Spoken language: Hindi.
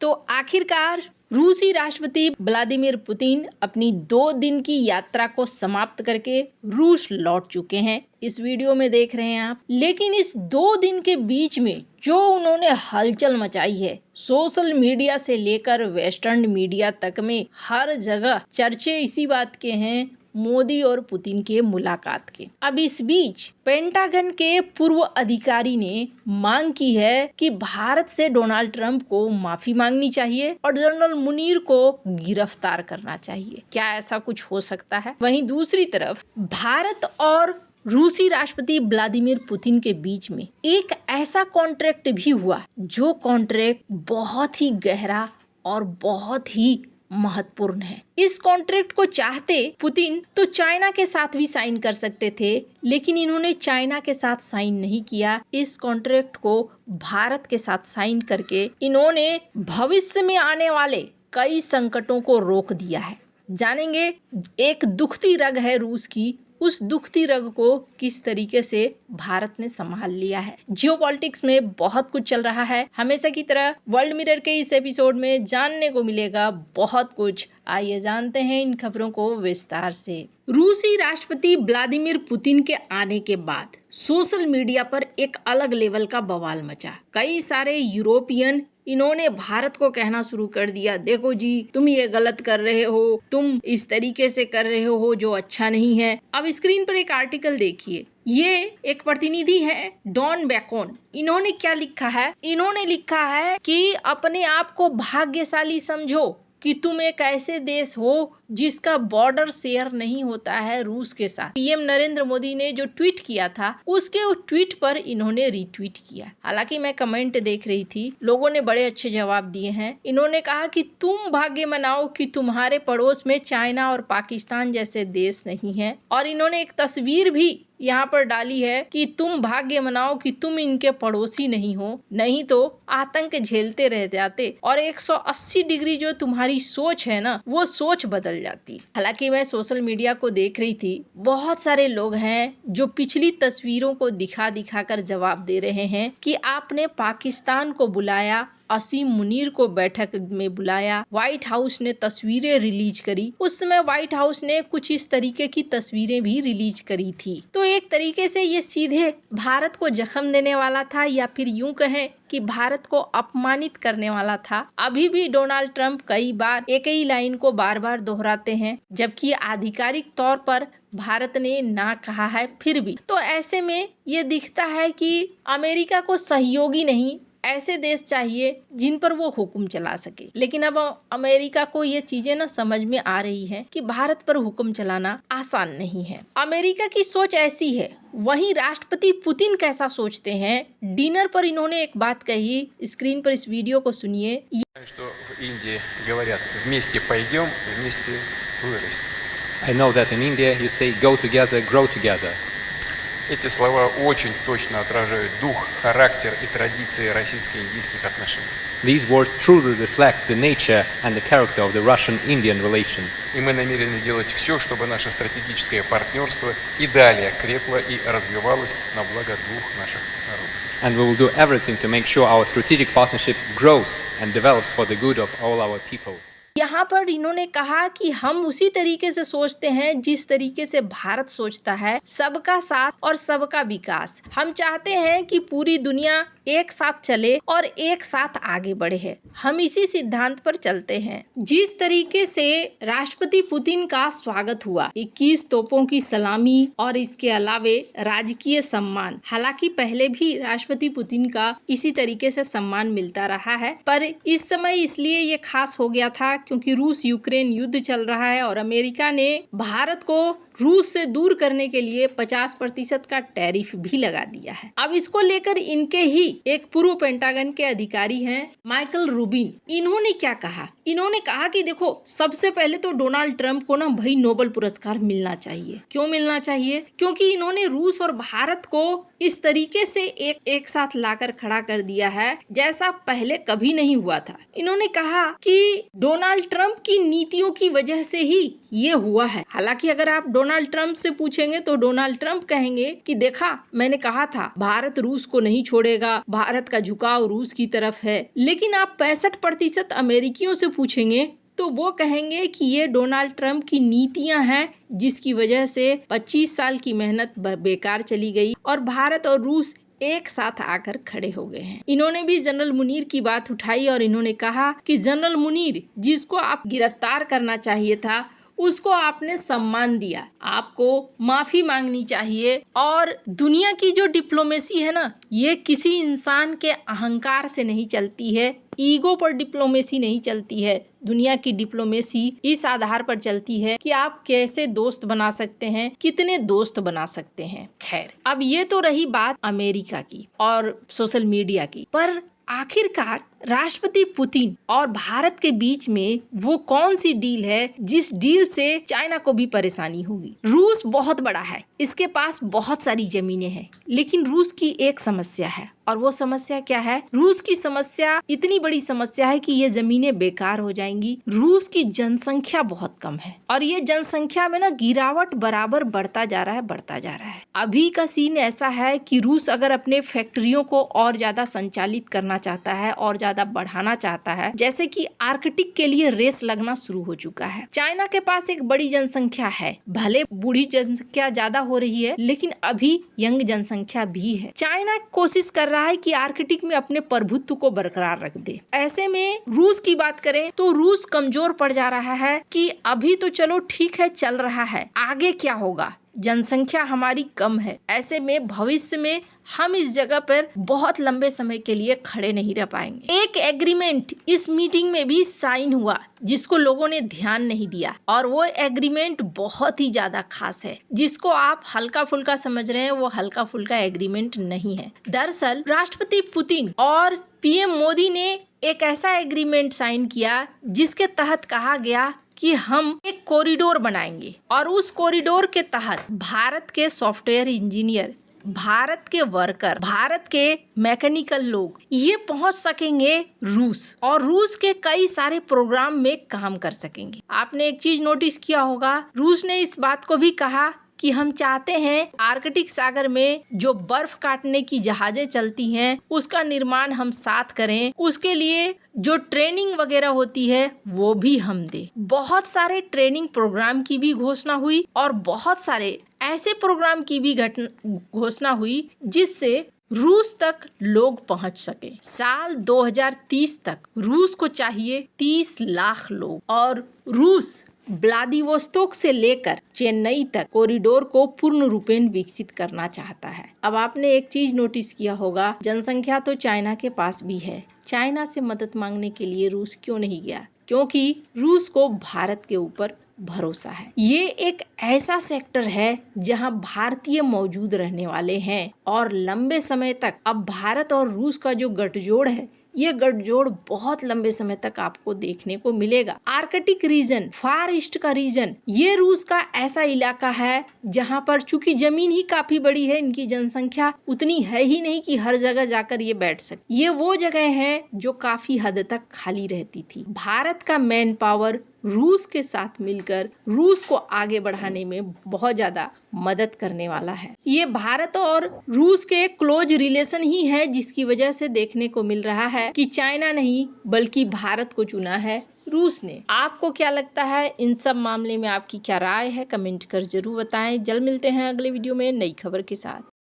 तो आखिरकार रूसी राष्ट्रपति व्लादिमीर पुतिन अपनी 2 दिन की यात्रा को समाप्त करके रूस लौट चुके हैं। इस वीडियो में देख रहे हैं आप। लेकिन इस 2 दिन के बीच में जो उन्होंने हलचल मचाई है, सोशल मीडिया से लेकर वेस्टर्न मीडिया तक में हर जगह चर्चे इसी बात के हैं, मोदी और पुतिन के मुलाकात के। अब इस बीच पेंटागन के पूर्व अधिकारी ने मांग की है कि भारत से डोनाल्ड ट्रंप को माफी मांगनी चाहिए और जनरल मुनीर को गिरफ्तार करना चाहिए। क्या ऐसा कुछ हो सकता है? वहीं दूसरी तरफ भारत और रूसी राष्ट्रपति व्लादिमीर पुतिन के बीच में एक ऐसा कॉन्ट्रैक्ट भी हुआ जो कॉन्ट्रैक्ट बहुत ही गहरा और बहुत ही महत्वपूर्ण है। इस कॉन्ट्रैक्ट को चाहते पुतिन तो चाइना के साथ भी साइन कर सकते थे, लेकिन इन्होंने चाइना के साथ साइन नहीं किया। इस कॉन्ट्रैक्ट को भारत के साथ साइन करके इन्होंने भविष्य में आने वाले कई संकटों को रोक दिया है। जानेंगे एक दुखती रग है रूस की, उस दुखती रग को किस तरीके से भारत ने संभाल लिया है। जियोपॉलिटिक्स में बहुत कुछ चल रहा है। हमेशा की तरह वर्ल्ड मिरर के इस एपिसोड में जानने को मिलेगा बहुत कुछ। आइए जानते हैं इन खबरों को विस्तार से। रूसी राष्ट्रपति व्लादिमीर पुतिन के आने के बाद सोशल मीडिया पर एक अलग लेवल का बवाल मचा। कई सारे यूरोपियन इन्होंने भारत को कहना शुरू कर दिया, देखो जी तुम ये गलत कर रहे हो, तुम इस तरीके से कर रहे हो जो अच्छा नहीं है। अब स्क्रीन पर एक आर्टिकल देखिए, ये एक प्रतिनिधि है डॉन बैकोन। इन्होंने क्या लिखा है? इन्होंने लिखा है कि अपने आप को भाग्यशाली समझो कि तुम एक ऐसे देश हो जिसका बॉर्डर शेयर नहीं होता है रूस के साथ। पीएम नरेंद्र मोदी ने जो ट्वीट किया था उसके उस ट्वीट पर इन्होंने रीट्वीट किया। हालांकि मैं कमेंट देख रही थी, लोगों ने बड़े अच्छे जवाब दिए हैं। इन्होंने कहा कि तुम भाग्य मनाओ कि तुम्हारे पड़ोस में चाइना और पाकिस्तान जैसे देश नहीं है, और इन्होंने एक तस्वीर भी यहाँ पर डाली है कि तुम भाग्य मनाओ कि तुम इनके पड़ोसी नहीं हो, नहीं तो आतंक झेलते रह जाते और 180 डिग्री जो तुम्हारी सोच है ना, वो सोच बदल जाती। हालांकि मैं सोशल मीडिया को देख रही थी, बहुत सारे लोग हैं जो पिछली तस्वीरों को दिखा दिखा कर जवाब दे रहे हैं कि आपने पाकिस्तान को बुलाया, असीम मुनीर को बैठक में बुलाया, व्हाइट हाउस ने तस्वीरें रिलीज करी। उस समय व्हाइट हाउस ने कुछ इस तरीके की तस्वीरें भी रिलीज करी थी। तो एक तरीके से ये सीधे भारत को जख्म देने वाला था, या फिर यूं कहें कि भारत को अपमानित करने वाला था। अभी भी डोनाल्ड ट्रंप कई बार एक ही लाइन को बार बार दोहराते हैं, जबकि आधिकारिक तौर पर भारत ने ना कहा है फिर भी। तो ऐसे में ये दिखता है कि अमेरिका को सहयोगी नहीं, ऐसे देश चाहिए जिन पर वो हुक्म चला सके। लेकिन अब अमेरिका को ये चीजें ना समझ में आ रही है कि भारत पर हुक्म चलाना आसान नहीं है। अमेरिका की सोच ऐसी है, वहीं राष्ट्रपति पुतिन कैसा सोचते हैं? डिनर पर इन्होंने एक बात कही, स्क्रीन पर इस वीडियो को सुनिए। I know that in India you say go together, grow together. Эти слова очень точно отражают дух, характер и традиции российско-индийских отношений. These words truly reflect the nature and the character of the Russian-Indian relations. И мы намерены делать все, чтобы наше стратегическое партнерство и далее крепло и развивалось на благо двух наших народов. And we will do everything to make sure our strategic partnership grows and develops for the good of all our people. यहाँ पर इन्होंने कहा कि हम उसी तरीके से सोचते हैं जिस तरीके से भारत सोचता है, सबका साथ और सबका विकास। हम चाहते हैं कि पूरी दुनिया एक साथ चले और एक साथ आगे बढ़े है। हम इसी सिद्धांत पर चलते हैं। जिस तरीके से राष्ट्रपति पुतिन का स्वागत हुआ, 21 तोपों की सलामी और इसके अलावे राजकीय सम्मान। हालांकि पहले भी राष्ट्रपति पुतिन का इसी तरीके से सम्मान मिलता रहा है, पर इस समय इसलिए ये खास हो गया था क्योंकि रूस यूक्रेन युद्ध चल रहा है और अमेरिका ने भारत को रूस से दूर करने के लिए 50% का टैरिफ भी लगा दिया है। अब इसको लेकर इनके ही एक पूर्व पेंटागन के अधिकारी हैं माइकल रूबिन। इन्होंने क्या कहा? इन्होंने कहा कि देखो, सबसे पहले तो डोनाल्ड ट्रंप को ना भाई नोबेल पुरस्कार मिलना चाहिए। क्यों मिलना चाहिए? क्योंकि इन्होंने रूस और भारत को इस तरीके से एक साथ लाकर खड़ा कर दिया है जैसा पहले कभी नहीं हुआ था। इन्होंने कहा कि डोनाल्ड ट्रंप की नीतियों की वजह से ही ये हुआ है। हालांकि अगर आप डोनाल्ड ट्रंप से पूछेंगे तो डोनाल्ड ट्रंप कहेंगे कि देखा, मैंने कहा था भारत रूस को नहीं छोड़ेगा, भारत का झुकाव रूस की तरफ है। लेकिन आप 65% अमेरिकियों से पूछेंगे तो वो कहेंगे कि ये डोनाल्ड ट्रंप की नीतियां हैं जिसकी वजह से 25 साल की मेहनत बेकार चली गई और भारत और रूस एक साथ आकर खड़े हो गए हैं। इन्होंने भी जनरल मुनीर की बात उठाई और इन्होंने कहा कि जनरल मुनीर, जिसको आप गिरफ्तार करना चाहिए था उसको आपने सम्मान दिया, आपको माफी मांगनी चाहिए। और दुनिया की जो डिप्लोमेसी है ना, ये किसी इंसान के अहंकार से नहीं चलती है, ईगो पर डिप्लोमेसी नहीं चलती है। दुनिया की डिप्लोमेसी इस आधार पर चलती है कि आप कैसे दोस्त बना सकते हैं, कितने दोस्त बना सकते हैं। खैर, अब ये तो रही बात अमेरिका की और सोशल मीडिया की, पर आखिरकार राष्ट्रपति पुतिन और भारत के बीच में वो कौन सी डील है जिस डील से चाइना को भी परेशानी होगी? रूस बहुत बड़ा है, इसके पास बहुत सारी जमीनें हैं, लेकिन रूस की एक समस्या है। और वो समस्या क्या है? रूस की समस्या इतनी बड़ी समस्या है कि ये जमीनें बेकार हो जाएंगी। रूस की जनसंख्या बहुत कम है और ये जनसंख्या में ना गिरावट बराबर बढ़ता जा रहा है। अभी का सीन ऐसा है कि रूस अगर अपने फैक्ट्रियों को और ज्यादा संचालित करना चाहता है और ज्यादा बढ़ाना चाहता है, जैसे कि आर्कटिक के लिए रेस लगना शुरू हो चुका है। चाइना के पास एक बड़ी जनसंख्या है, भले बूढ़ी जनसंख्या ज्यादा हो रही है लेकिन अभी यंग जनसंख्या भी है। चाइना कोशिश कर रहा है कि आर्कटिक में अपने प्रभुत्व को बरकरार रख दे। ऐसे में रूस की बात करें तो रूस कमजोर पड़ जा रहा है कि अभी तो चलो ठीक है, चल रहा है, आगे क्या होगा? जनसंख्या हमारी कम है। ऐसे में भविष्य में हम इस जगह पर बहुत लंबे समय के लिए खड़े नहीं रह पाएंगे। एक एग्रीमेंट इस मीटिंग में भी साइन हुआ जिसको लोगों ने ध्यान नहीं दिया, और वो एग्रीमेंट बहुत ही ज्यादा खास है। जिसको आप हल्का फुल्का समझ रहे हैं वो हल्का फुल्का एग्रीमेंट नहीं है। दरअसल राष्ट्रपति पुतिन और पीएम मोदी ने एक ऐसा एग्रीमेंट साइन किया जिसके तहत कहा गया कि हम एक कॉरिडोर बनाएंगे और उस कॉरिडोर के तहत भारत के सॉफ्टवेयर इंजीनियर, भारत के वर्कर, भारत के मैकेनिकल लोग ये पहुंच सकेंगे रूस, और रूस के कई सारे प्रोग्राम में काम कर सकेंगे। आपने एक चीज नोटिस किया होगा, रूस ने इस बात को भी कहा कि हम चाहते हैं आर्कटिक सागर में जो बर्फ काटने की जहाजें चलती हैं उसका निर्माण हम साथ करें, उसके लिए जो ट्रेनिंग वगैरह होती है वो भी हम दें। बहुत सारे ट्रेनिंग प्रोग्राम की भी घोषणा हुई और बहुत सारे ऐसे प्रोग्राम की भी घोषणा हुई जिससे रूस तक लोग पहुंच सके। साल 2030 तक रूस को चाहिए 30 लाख लोग, और रूस व्लादिवोस्तोक से लेकर चेन्नई तक कॉरिडोर को पूर्ण रूपेण विकसित करना चाहता है। अब आपने एक चीज नोटिस किया होगा, जनसंख्या तो चाइना के पास भी है। चाइना से मदद मांगने के लिए रूस क्यों नहीं गया? क्योंकि रूस को भारत के ऊपर भरोसा है। ये एक ऐसा सेक्टर है जहां भारतीय मौजूद रहने वाले हैं और लंबे समय तक अब भारत और रूस का जो गठजोड़ है, ये गठजोड़ बहुत लंबे समय तक आपको देखने को मिलेगा। आर्कटिक रीजन, फार ईस्ट का रीजन, ये रूस का ऐसा इलाका है जहां पर चूंकि जमीन ही काफी बड़ी है, इनकी जनसंख्या उतनी है ही नहीं कि हर जगह जाकर ये बैठ सके। ये वो जगह है जो काफी हद तक खाली रहती थी। भारत का मैन पावर रूस के साथ मिलकर रूस को आगे बढ़ाने में बहुत ज्यादा मदद करने वाला है। ये भारत और रूस के क्लोज रिलेशन ही है जिसकी वजह से देखने को मिल रहा है कि चाइना नहीं बल्कि भारत को चुना है रूस ने। आपको क्या लगता है इन सब मामले में? आपकी क्या राय है? कमेंट कर जरूर बताएं। जल्द मिलते हैं अगले वीडियो में नई खबर के साथ।